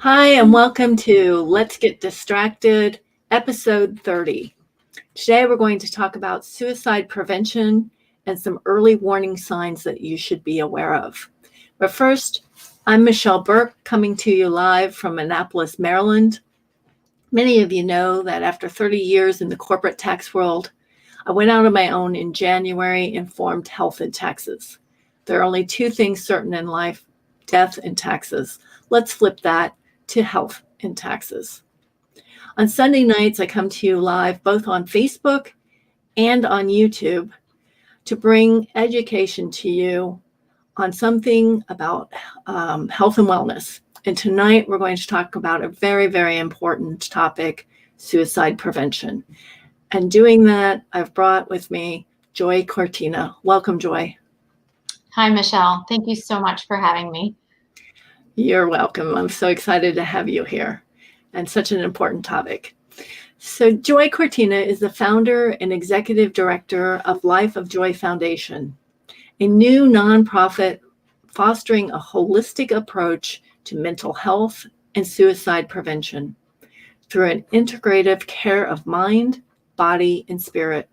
Hi, and welcome to Let's Get Distracted, episode 30. Today, we're going to talk about suicide prevention and some early warning signs that you should be aware of. But first, I'm Michelle Burke, coming to you live from Annapolis, Maryland. Many of you know that after 30 years in the corporate tax world, I went out on my own in January and formed Health and Taxes. There are only two things certain in life: death and taxes. Let's flip that to health and taxes. On Sunday nights, I come to you live both on Facebook and on YouTube to bring education to you on something about health and wellness. And tonight, we're going to talk about a very, very important topic: suicide prevention. And doing that, I've brought with me Joy Cortina. Welcome, Joy. Hi, Michelle. Thank you so much for having me. You're welcome. I'm so excited to have you here, and such an important topic. So Joy Cortina is the founder and executive director of Life of Joy Foundation, a new nonprofit fostering a holistic approach to mental health and suicide prevention through an integrative care of mind, body, and spirit.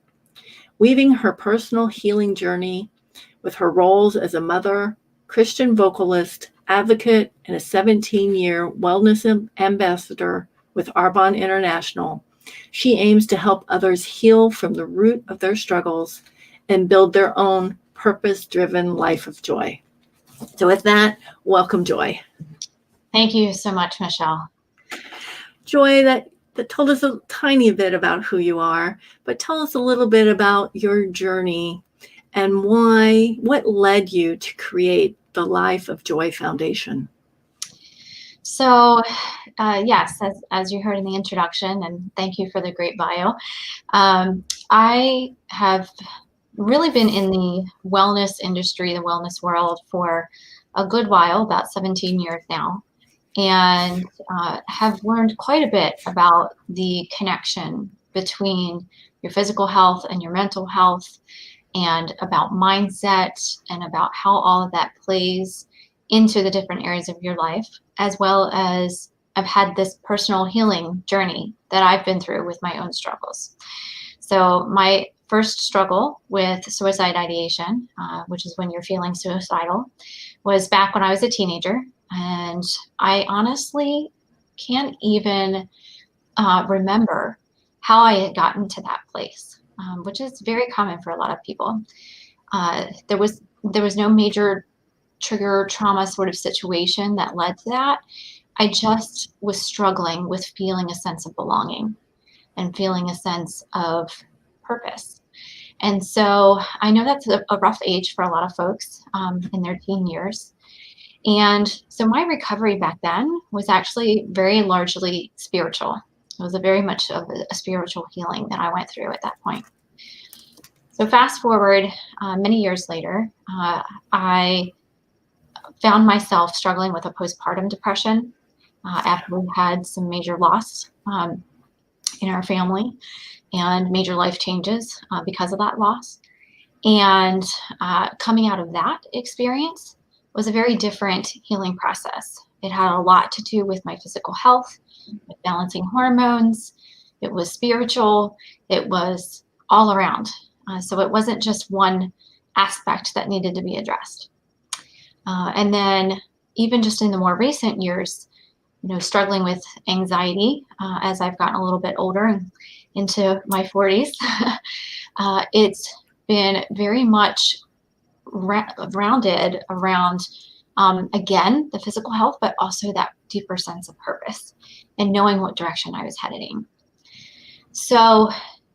Weaving her personal healing journey with her roles as a mother, Christian vocalist, advocate, and a 17-year wellness ambassador with Arbonne International, she aims to help others heal from the root of their struggles and build their own purpose-driven life of joy. So with that, welcome, Joy. Thank you so much, Michelle. Joy, that told us a tiny bit about who you are, but tell us a little bit about your journey and what led you to create the Life of Joy Foundation. So, yes, as you heard in the introduction, and thank you for the great bio, I have really been in the wellness industry, the wellness world, for a good while, about 17 years now, and have learned quite a bit about the connection between your physical health and your mental health, and about mindset, and about how all of that plays into the different areas of your life, as well as I've had this personal healing journey that I've been through with my own struggles. So my first struggle with suicide ideation, which is when you're feeling suicidal, was back when I was a teenager. And I honestly can't even remember how I had gotten to that place, which is very common for a lot of people. There was no major trigger trauma sort of situation that led to that. I just was struggling with feeling a sense of belonging and feeling a sense of purpose. And so I know that's a rough age for a lot of folks in their teen years. And so my recovery back then was actually very largely spiritual. It was very much of a spiritual healing that I went through at that point. So fast forward many years later, I found myself struggling with a postpartum depression after we had some major loss in our family and major life changes because of that loss. And coming out of that experience was a very different healing process. It had a lot to do with my physical health, with balancing hormones. It was spiritual. It was all around. So it wasn't just one aspect that needed to be addressed. And then even just in the more recent years, struggling with anxiety as I've gotten a little bit older and into my 40s, it's been very much rounded around, again, the physical health, but also that deeper sense of purpose and knowing what direction I was headed in. So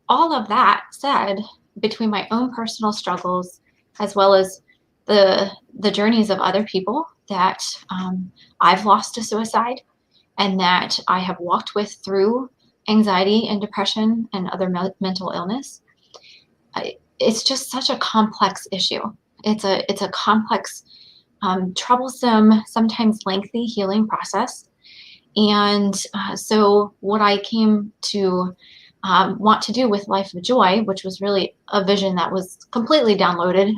all of that said, between my own personal struggles, as well as the journeys of other people that I've lost to suicide and that I have walked with through anxiety and depression and other mental illness, it's just such a complex issue. It's a complex, troublesome, sometimes lengthy healing process. And so what I came to want to do with Life of Joy, which was really a vision that was completely downloaded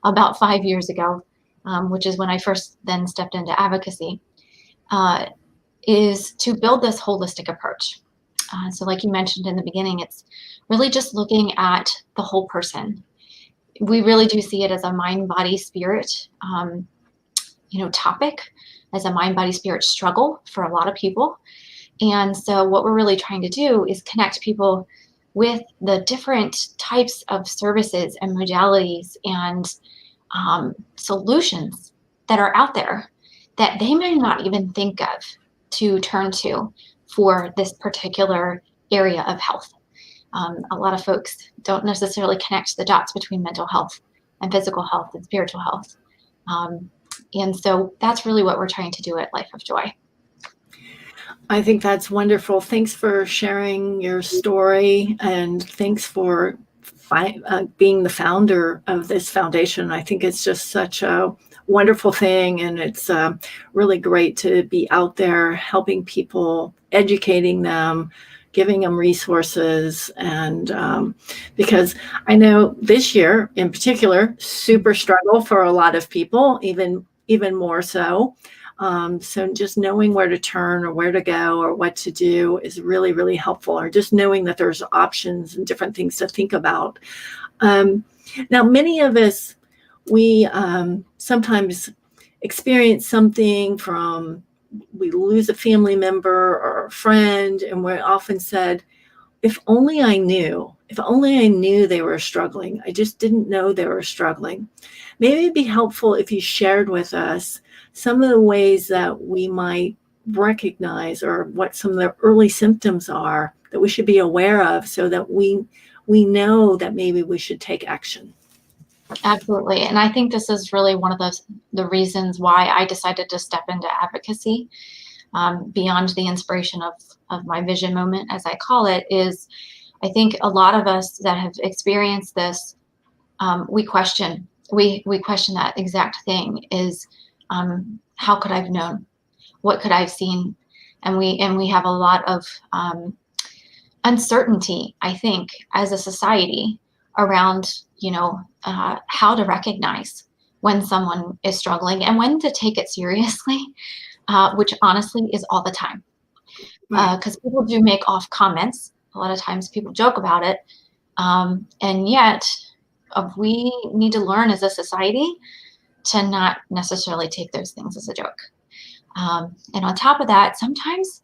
about 5 years ago, which is when I first then stepped into advocacy, is to build this holistic approach. So like you mentioned in the beginning, it's really just looking at the whole person. We really do see it as a mind, body, spirit, topic, as a mind, body, spirit struggle for a lot of people. And so what we're really trying to do is connect people with the different types of services and modalities and solutions that are out there that they may not even think of to turn to for this particular area of health. A lot of folks don't necessarily connect the dots between mental health and physical health and spiritual health. And so that's really what we're trying to do at Life of Joy. I think that's wonderful. Thanks for sharing your story, and thanks for being the founder of this foundation. I think it's just such a wonderful thing, and it's really great to be out there helping people, educating them, giving them resources. And because I know this year in particular, super struggle for a lot of people, even more so. So just knowing where to turn or where to go or what to do is really, really helpful, or just knowing that there's options and different things to think about. Now, many of us, we sometimes experience something we lose a family member or a friend, and we're often said, if only I knew they were struggling. I just didn't know they were struggling. Maybe it'd be helpful if you shared with us some of the ways that we might recognize, or what some of the early symptoms are that we should be aware of, so that we know that maybe we should take action. Absolutely. And I think this is really one of the reasons why I decided to step into advocacy, beyond the inspiration of my vision moment, as I call it, is I think a lot of us that have experienced this, we question that exact thing, is how could I have known? What could I have seen? And we have a lot of uncertainty, I think, as a society around, how to recognize when someone is struggling and when to take it seriously, which honestly is all the time. Because people do make off comments. A lot of times people joke about it. And yet we need to learn as a society to not necessarily take those things as a joke. And on top of that, sometimes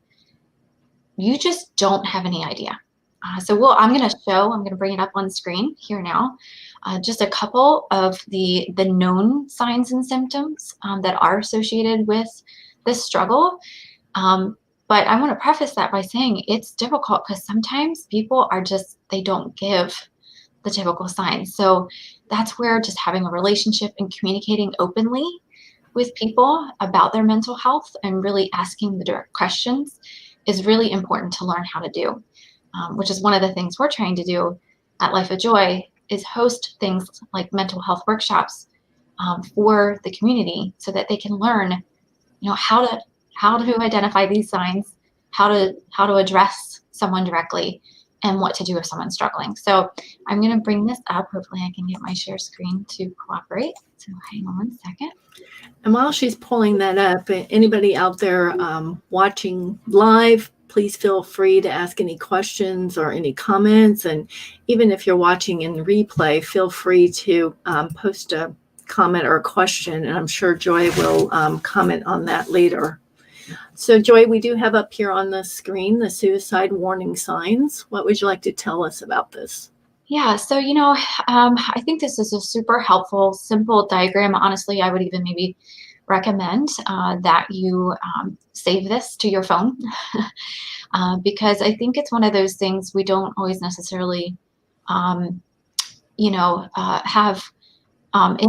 you just don't have any idea. I'm going to bring it up on screen here now, just a couple of the known signs and symptoms that are associated with this struggle. But I want to preface that by saying it's difficult because sometimes people they don't give the typical signs. So that's where just having a relationship and communicating openly with people about their mental health and really asking the direct questions is really important to learn how to do, which is one of the things we're trying to do at Life of Joy, is host things like mental health workshops for the community, so that they can learn, how to identify these signs, how to address someone directly, and what to do if someone's struggling. So I'm going to bring this up. Hopefully I can get my share screen to cooperate. So hang on 1 second. And while she's pulling that up, anybody out there watching live, please feel free to ask any questions or any comments. And even if you're watching in replay, feel free to post a comment or a question, and I'm sure Joy will comment on that later. So Joy, we do have up here on the screen the suicide warning signs. What would you like to tell us about this? Yeah, so I think this is a super helpful, simple diagram. Honestly, I would even maybe recommend that you save this to your phone, because I think it's one of those things we don't always necessarily, have in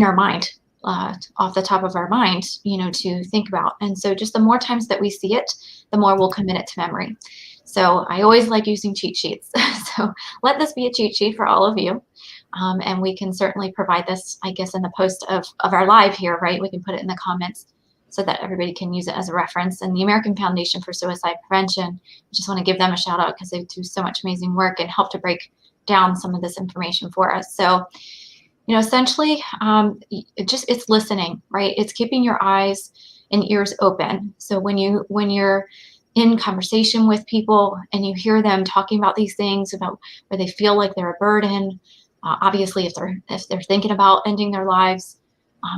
our mind, off the top of our mind, to think about. And so just the more times that we see it, the more we'll commit it to memory. So I always like using cheat sheets. So let this be a cheat sheet for all of you. And we can certainly provide this, I guess, in the post of our live here, right? We can put it in the comments so that everybody can use it as a reference. And the American Foundation for Suicide Prevention, I just want to give them a shout out because they do so much amazing work and help to break down some of this information for us. So, essentially, it's listening, right? It's keeping your eyes and ears open. So when you're in conversation with people and you hear them talking about these things about where they feel like they're a burden, obviously if they're thinking about ending their lives,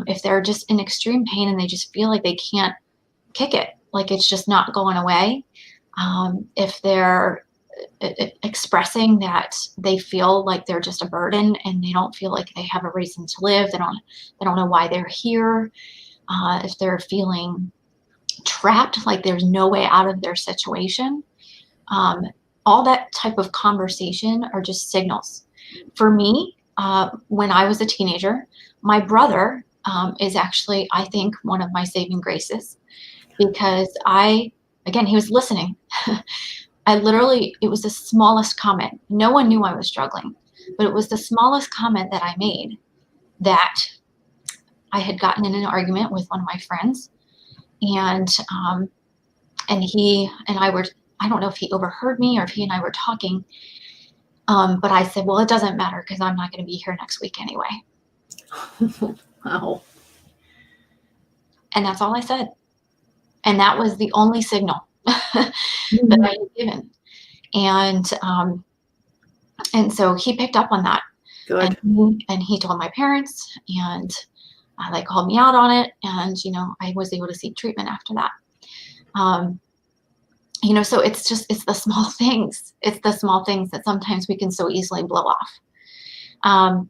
if they're just in extreme pain and they just feel like they can't kick it, like it's just not going away, if they're expressing that they feel like they're just a burden and they don't feel like they have a reason to live, they don't know why they're here, if they're feeling trapped, like there's no way out of their situation. All that type of conversation are just signals. For me, when I was a teenager, my brother is actually, I think, one of my saving graces because again, he was listening. It was the smallest comment. No one knew I was struggling, but it was the smallest comment that I made that I had gotten in an argument with one of my friends, and he and I were, I don't know if he overheard me or if he and I were talking, but I said, well, it doesn't matter because I'm not going to be here next week anyway. Wow. And that's all I said. And that was the only signal that I had given. And so he picked up on that. Good. And he told my parents, and they called me out on it. And, I was able to seek treatment after that. So it's the small things. It's the small things that sometimes we can so easily blow off.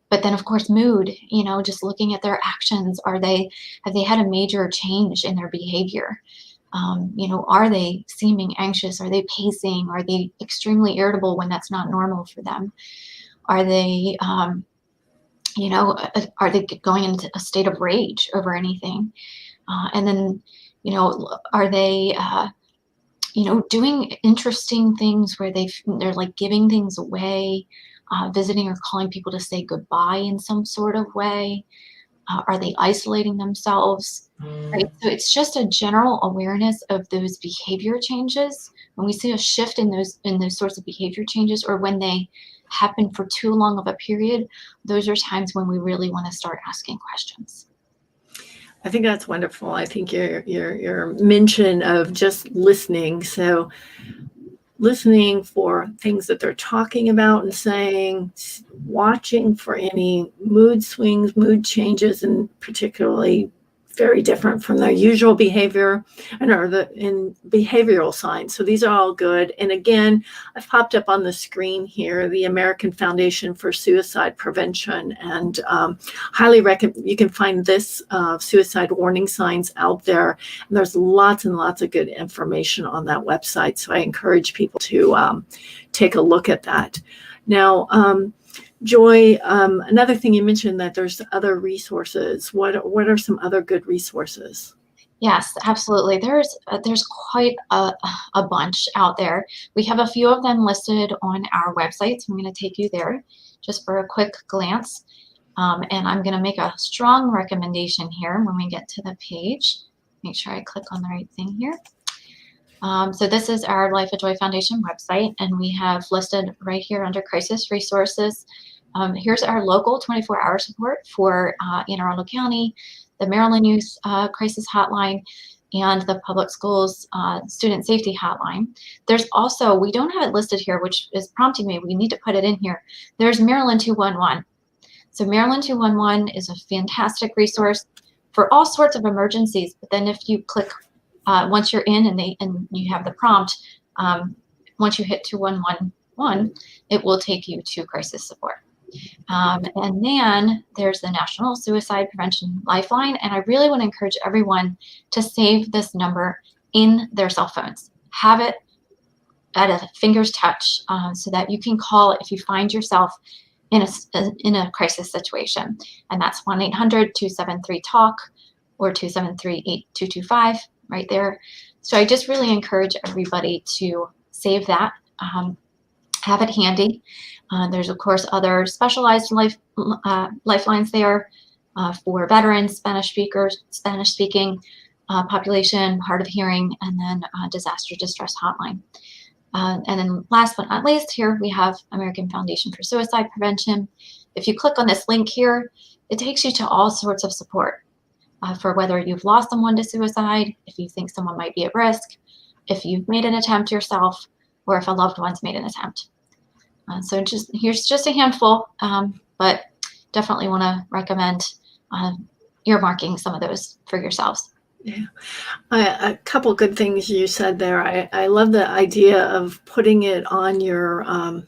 But then, of course, mood, just looking at their actions. Have they had a major change in their behavior? Are they seeming anxious? Are they pacing? Are they extremely irritable when that's not normal for them? Are they, are they going into a state of rage over anything? And then, are they, doing interesting things where they're like giving things away, visiting or calling people to say goodbye in some sort of way? Are they isolating themselves? Right. So it's just a general awareness of those behavior changes. When we see a shift in those sorts of behavior changes, or when they happen for too long of a period, those are times when we really want to start asking questions. I think that's wonderful. I think your mention of just listening. So listening for things that they're talking about and saying, watching for any mood swings, mood changes, and particularly very different from their usual behavior and in behavioral signs. So these are all good. And again, I've popped up on the screen here, the American Foundation for Suicide Prevention, and highly recommend, you can find this suicide warning signs out there. And there's lots and lots of good information on that website. So I encourage people to take a look at that. Now, Joy, another thing you mentioned that there's other resources. What are some other good resources? Yes, absolutely. There's quite a bunch out there. We have a few of them listed on our website, so I'm going to take you there just for a quick glance. And I'm going to make a strong recommendation here when we get to the page. Make sure I click on the right thing here. So this is our Life of Joy Foundation website, and we have listed right here under crisis resources. Here's our local 24-hour support for Anne Arundel County, the Maryland Youth Crisis Hotline, and the public schools student safety hotline. There's also, we don't have it listed here, which is prompting me, we need to put it in here. There's Maryland 211. So Maryland 211 is a fantastic resource for all sorts of emergencies, but then if you click, once you're in and you have the prompt, once you hit 211, it will take you to crisis support. And then there's the National Suicide Prevention Lifeline. And I really want to encourage everyone to save this number in their cell phones. Have it at a finger's touch so that you can call if you find yourself in a crisis situation. And that's 1-800-273-TALK or 273-8225 right there. So I just really encourage everybody to save that. Have it handy. There's, of course, other specialized lifelines there for veterans, Spanish-speaking population, hard of hearing, and then disaster distress hotline. And then last but not least, here we have American Foundation for Suicide Prevention. If you click on this link here, it takes you to all sorts of support for whether you've lost someone to suicide, if you think someone might be at risk, if you've made an attempt yourself or if a loved one's made an attempt. So here's just a handful, but definitely want to recommend earmarking some of those for yourselves. Yeah, a couple good things you said there. I love the idea of putting it on your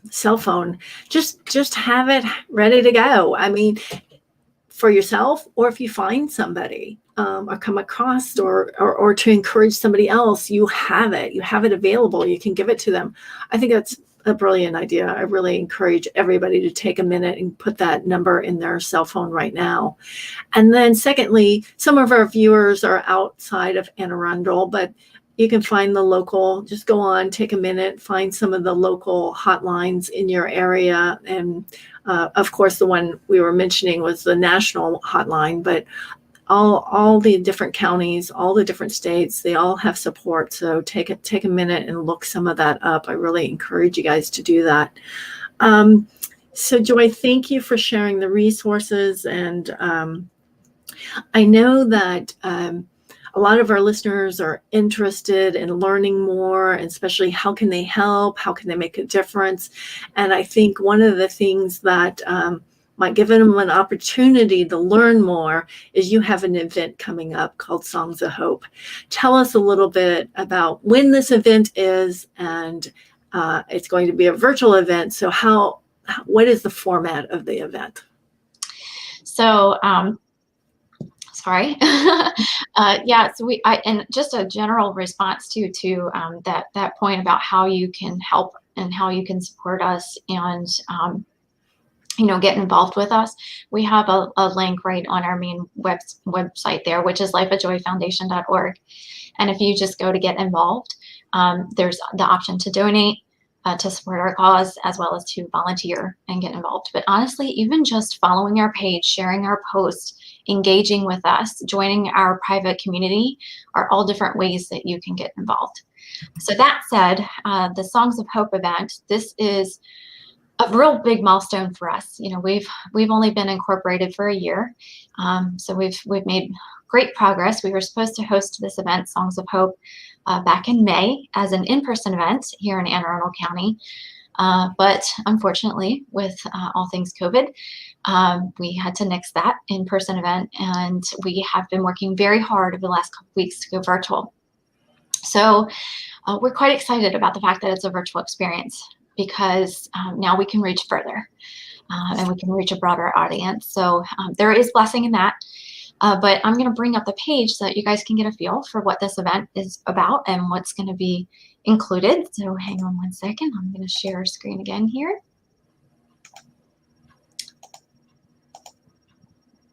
cell phone. Just have it ready to go. I mean, for yourself, or if you find somebody or come across or to encourage somebody else, you have it available. You can give it to them. I think that's a brilliant idea. I really encourage everybody to take a minute and put that number in their cell phone right now. And then secondly, some of our viewers are outside of Anne Arundel, but you can find the local, just go on, take a minute, find some of the local hotlines in your area. And of course, the one we were mentioning was the national hotline, but all the different counties, all the different states, they all have support. So take a minute and look some of that up. I really encourage you guys to do that. So Joy, thank you for sharing the resources. And I know that a lot of our listeners are interested in learning more, and especially how can they help? How can they make a difference? And I think one of the things that might give them an opportunity to learn more is you have an event coming up called Songs of Hope. Tell us a little bit about when this event is, and it's going to be a virtual event. So what is the format of the event? So, sorry. Yeah, so and just a general response to that point about how you can help and how you can support us and get involved with us. We have a link right on our main website there, which is lifeofjoyfoundation.org. And if you just go to get involved, there's the option to donate, to support our cause, as well as to volunteer and get involved. But honestly, even just following our page, sharing our posts, engaging with us, joining our private community are all different ways that you can get involved. So that said, the Songs of Hope event, this is a real big milestone for us. We've only been incorporated for a year, so we've made great progress. We were supposed to host this event, Songs of Hope, back in May as an in-person event here in Anne Arundel County, but unfortunately, with all things COVID, we had to nix that in-person event, and we have been working very hard over the last couple weeks to go virtual. So we're quite excited about the fact that it's a virtual experience, because now we can reach further and we can reach a broader audience. So there is blessing in that. But I'm going to bring up the page so that you guys can get a feel for what this event is about and what's going to be included. So hang on one second. I'm going to share screen again here.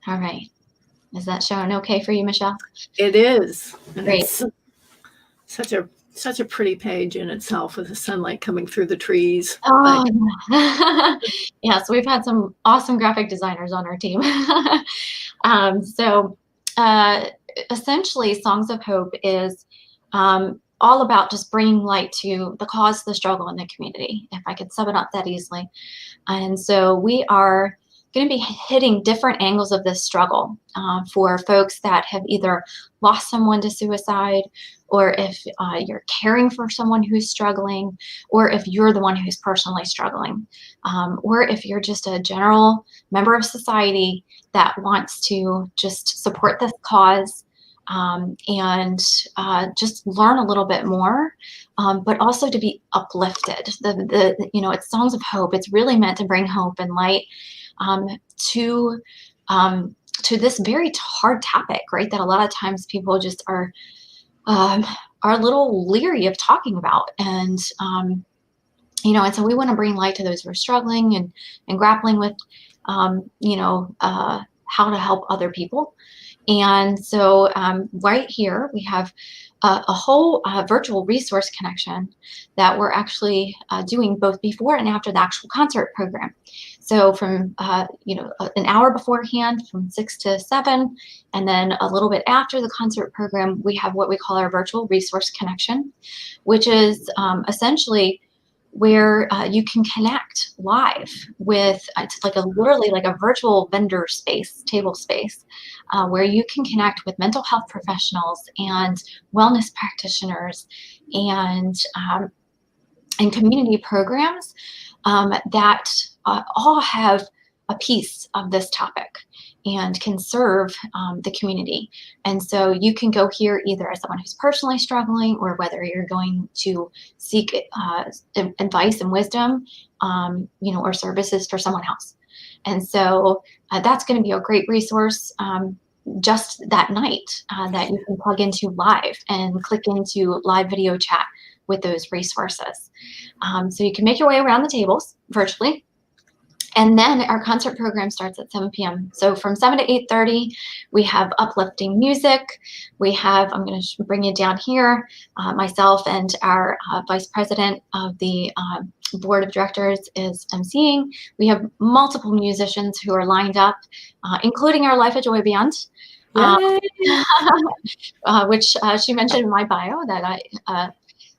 All right. Is that showing okay for you, Michelle? It is. Great. It's such a pretty page in itself, with the sunlight coming through the trees. Oh, yeah. So we've had some awesome graphic designers on our team. So essentially, Songs of Hope is all about just bringing light to the cause of the struggle in the community, if I could sum it up that easily. And so we are going to be hitting different angles of this struggle for folks that have either lost someone to suicide, or if you're caring for someone who's struggling, or if you're the one who's personally struggling, or if you're just a general member of society that wants to just support this cause and just learn a little bit more, but also to be uplifted. It's Songs of Hope. It's really meant to bring hope and light to this very hard topic, right? That a lot of times people just are a little leery of talking about, and and so we want to bring light to those who are struggling and grappling with, how to help other people. And so right here we have a whole virtual resource connection that we're actually doing both before and after the actual concert program. So from an hour beforehand, from 6 to 7, and then a little bit after the concert program, we have what we call our virtual resource connection, which is essentially where you can connect live with, it's like literally like a virtual vendor space, table space, where you can connect with mental health professionals and wellness practitioners and community programs that all have a piece of this topic and can serve the community. And so you can go here either as someone who's personally struggling, or whether you're going to seek advice and wisdom, or services for someone else. And so that's going to be a great resource just that night that you can plug into live and click into live video chat with those resources. So you can make your way around the tables virtually. And then our concert program starts at 7 p.m. So from 7 to 8:30, we have uplifting music. We have, I'm going to bring you down here, myself and our vice president of the board of directors is emceeing. We have multiple musicians who are lined up, including our Life of Joy band, which she mentioned in my bio that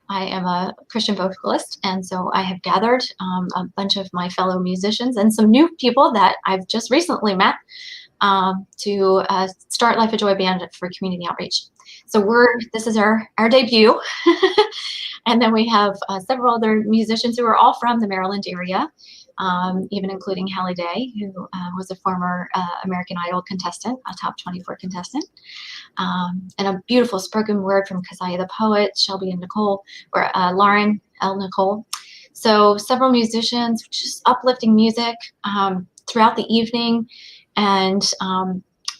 I am a Christian vocalist, and so I have gathered a bunch of my fellow musicians and some new people that I've just recently met to start Life of Joy Band for community outreach. So this is our debut. And then we have several other musicians who are all from the Maryland area, even including Hallie Day, who was a former American Idol contestant, a top 24 contestant, and a beautiful spoken word from Keziah the Poet, Shelby and Nicole, or Lauren L. Nicole. So several musicians, just uplifting music throughout the evening. And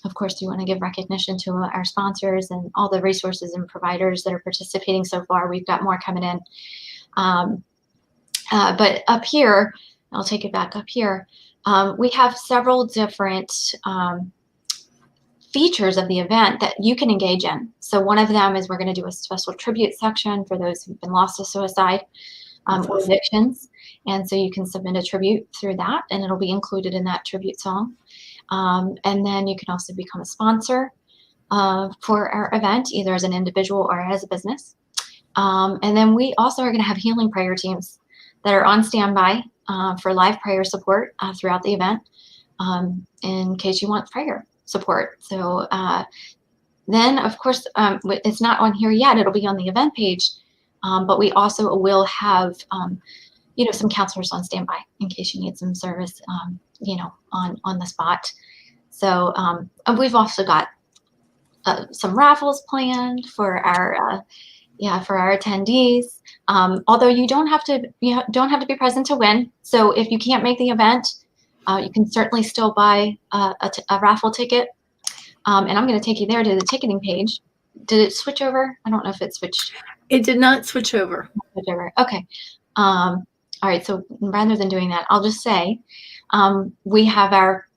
of course, we want to give recognition to our sponsors and all the resources and providers that are participating so far. We've got more coming in. But up here, I'll take it back up here. We have several different features of the event that you can engage in. So one of them is we're going to do a special tribute section for those who've been lost to suicide or evictions. And so you can submit a tribute through that, and it'll be included in that tribute song. And then you can also become a sponsor for our event, either as an individual or as a business. And then we also are going to have healing prayer teams that are on standby for live prayer support throughout the event, in case you want prayer support. So then, of course, it's not on here yet. It'll be on the event page, but we also will have some counselors on standby in case you need some service, on the spot. So we've also got some raffles planned for our attendees. Although you don't have to be present to win. So if you can't make the event, you can certainly still buy a raffle ticket. And I'm going to take you there to the ticketing page. Did it switch over? I don't know if it switched. It did not switch over. Okay. All right. So rather than doing that, I'll just say we have our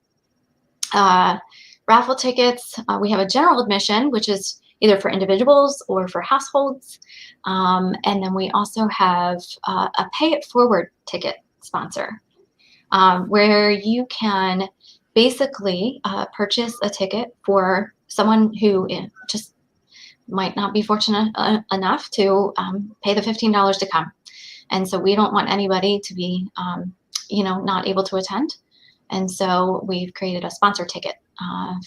raffle tickets. We have a general admission, which is either for individuals or for households. And then we also have a pay it forward ticket sponsor, where you can basically purchase a ticket for someone who just might not be fortunate enough to pay the $15 to come. And so we don't want anybody to be, not able to attend. And so we've created a sponsor ticket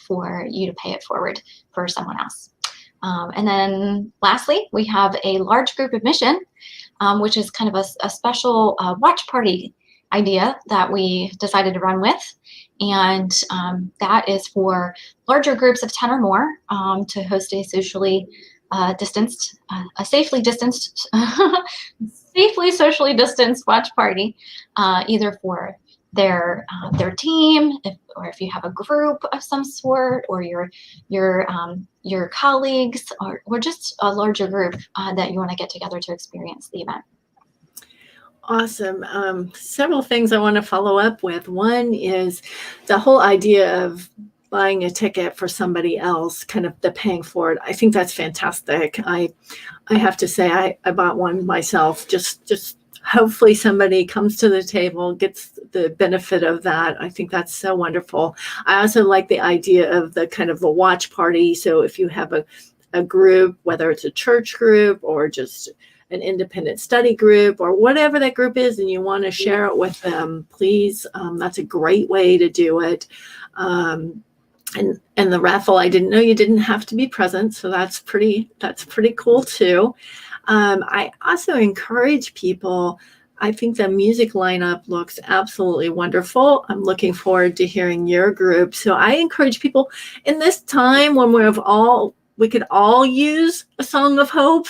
for you to pay it forward for someone else. And then lastly, we have a large group admission, which is kind of a special watch party idea that we decided to run with. And that is for larger groups of 10 or more to host a socially distanced, safely socially distanced watch party, either for their team, or if you have a group of some sort, or your colleagues, or just a larger group that you want to get together to experience the event. Awesome. Several things I want to follow up with. One is the whole idea of buying a ticket for somebody else, kind of the paying for it. I think that's fantastic. I have to say I bought one myself. Just hopefully somebody comes to the table, gets the benefit of that. I think that's so wonderful. I also like the idea of the kind of the watch party. So if you have a group, whether it's a church group or just an independent study group or whatever that group is, and you want to share it with them, please. That's a great way to do it. And the raffle, I didn't know you didn't have to be present, so that's pretty cool too. I also encourage people. I think the music lineup looks absolutely wonderful. I'm looking forward to hearing your group. So I encourage people in this time when we could all use a song of hope.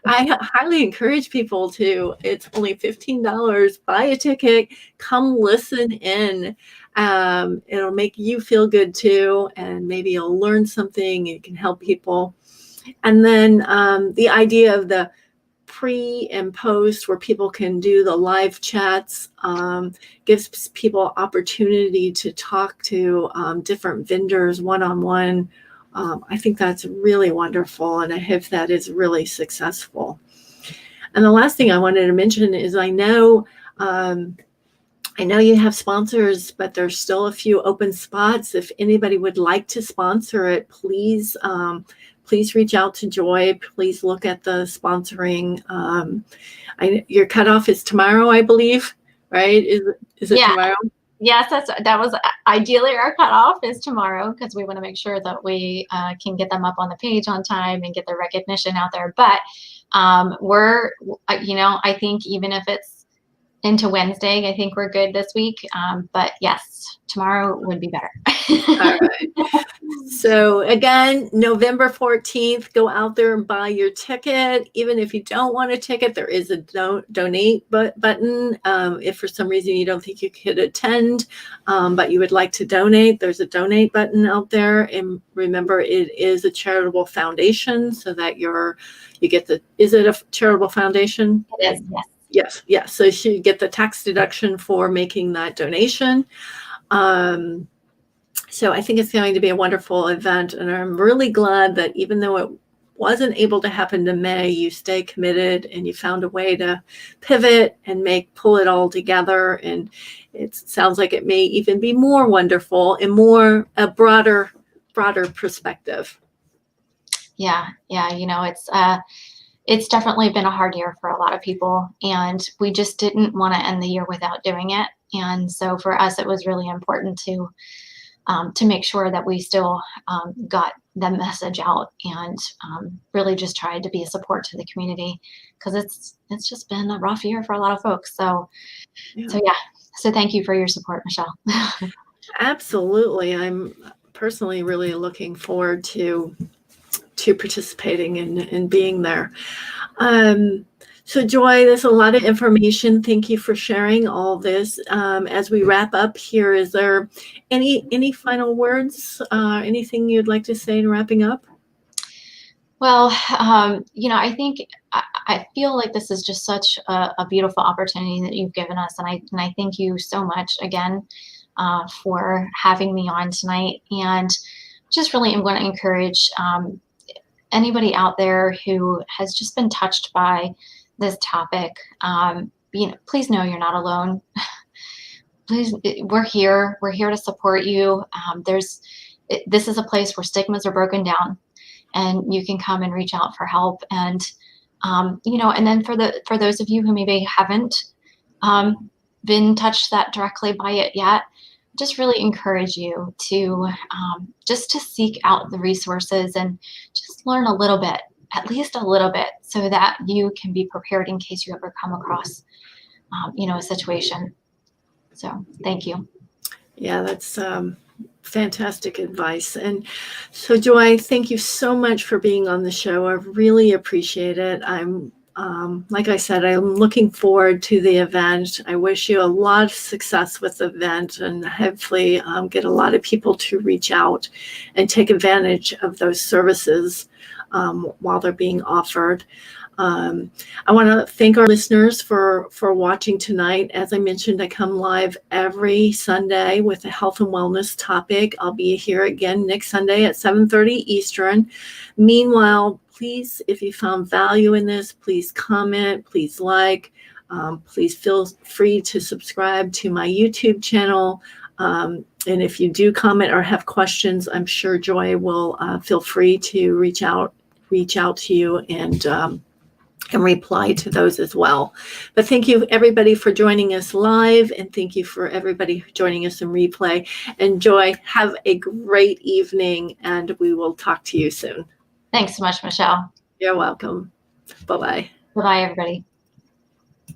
I highly encourage people to. It's only $15. Buy a ticket. Come listen in. It'll make you feel good too, and maybe you'll learn something. You can help people. And then the idea of the pre and post, where people can do the live chats, gives people opportunity to talk to different vendors one-on-one. I think that's really wonderful, and I hope that is really successful. And the last thing I wanted to mention is I know you have sponsors, but there's still a few open spots. If anybody would like to sponsor it, please reach out to Joy. Please look at the sponsoring. Your cutoff is tomorrow, I believe, right? Is it tomorrow? Yes, that was ideally our cutoff is tomorrow, because we want to make sure that we can get them up on the page on time and get the recognition out there. But I think even if it's into Wednesday, I think we're good this week. But yes, tomorrow would be better. All right. So again, November 14th, go out there and buy your ticket. Even if you don't want a ticket, there is a donate button. If for some reason you don't think you could attend, but you would like to donate, there's a donate button out there. And remember, it is a charitable foundation, so that you get is it a charitable foundation? It is, yes. Yes. So you get the tax deduction for making that donation. So I think it's going to be a wonderful event, and I'm really glad that even though it wasn't able to happen in May, you stay committed and you found a way to pivot and pull it all together. And it sounds like it may even be more wonderful and a broader perspective. Yeah. It's definitely been a hard year for a lot of people, and we just didn't want to end the year without doing it. And so for us, it was really important to make sure that we still got the message out, and really just tried to be a support to the community, because it's just been a rough year for a lot of folks. So thank you for your support, Michelle. Absolutely. I'm personally really looking forward to participating and being there. So Joy, there's a lot of information. Thank you for sharing all this. As we wrap up here, is there any final words? Anything you'd like to say in wrapping up? Well, I think I feel like this is just such a beautiful opportunity that you've given us, and I thank you so much again for having me on tonight. And just really am going to encourage anybody out there who has just been touched by this topic. Please know you're not alone. Please, we're here to support you. This is a place where stigmas are broken down, and you can come and reach out for help. And and then for those of you who maybe haven't been touched that directly by it yet, just really encourage you to just to seek out the resources and just learn a little bit, at least a little bit, so that you can be prepared in case you ever come across a situation. So thank you. Yeah, that's fantastic advice. And so Joy, thank you so much for being on the show. I really appreciate it. I'm like I said, I'm looking forward to the event. I wish you a lot of success with the event, and hopefully get a lot of people to reach out and take advantage of those services while they're being offered. I want to thank our listeners for watching tonight. As I mentioned, I come live every Sunday with a health and wellness topic. I'll be here again next Sunday at 7:30 Eastern. Meanwhile, please, if you found value in this, please comment, please like, please feel free to subscribe to my YouTube channel. And if you do comment or have questions, I'm sure Joy will feel free to reach out to you and and reply to those as well. But thank you everybody for joining us live, and thank you for everybody joining us in replay. And Joy, have a great evening, and we will talk to you soon. Thanks so much, Michelle. You're welcome. Bye-bye. Bye-bye, everybody.